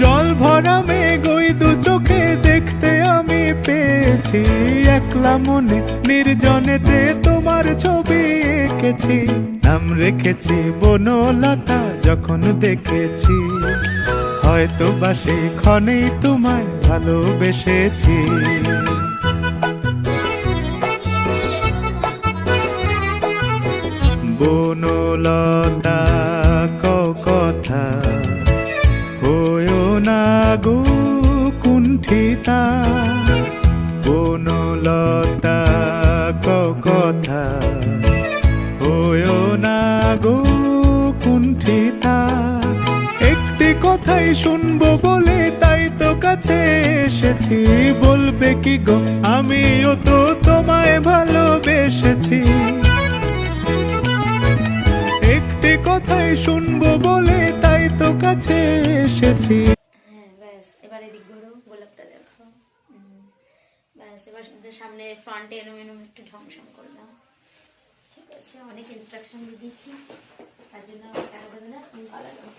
জল ভরা মেঘ ওই দু চোখে দেখতে আমি পেয়েছি, একলা মনে নির্জনেতে তোমার ছবি এঁকেছি। নাম রেখেছি বনলতা যখন দেখেছি, হয়তো বা সেই ক্ষণেই তোমায় ভালোবেসেছি। বনলতা কথা হয়ো না গো কুণ্ঠিতা, বনলতা কথা হয়ো না গো কুণ্ঠিতা। একটি কথাই শুনবো বলে তাই তো কাছে এসেছি, বলবে কি গো আমিও তো তোমায় ভালোবেসেছি। একটি কথাই শুনবো বলে তাই তো কাছে এসেছি। হ্যাঁ ব্যাস, এবার এদিক ঘুরো, গোলাপটা দেখো। ব্যাস, এবার সামনে ফ্রন্টে এরম এরম একটু ঝমঝম করলাম। ঠিক আছে, অনেক ইনস্ট্রাকশন দিয়ে দিচ্ছি, তার জন্য টাকা দেবে না, আমি পালালাম।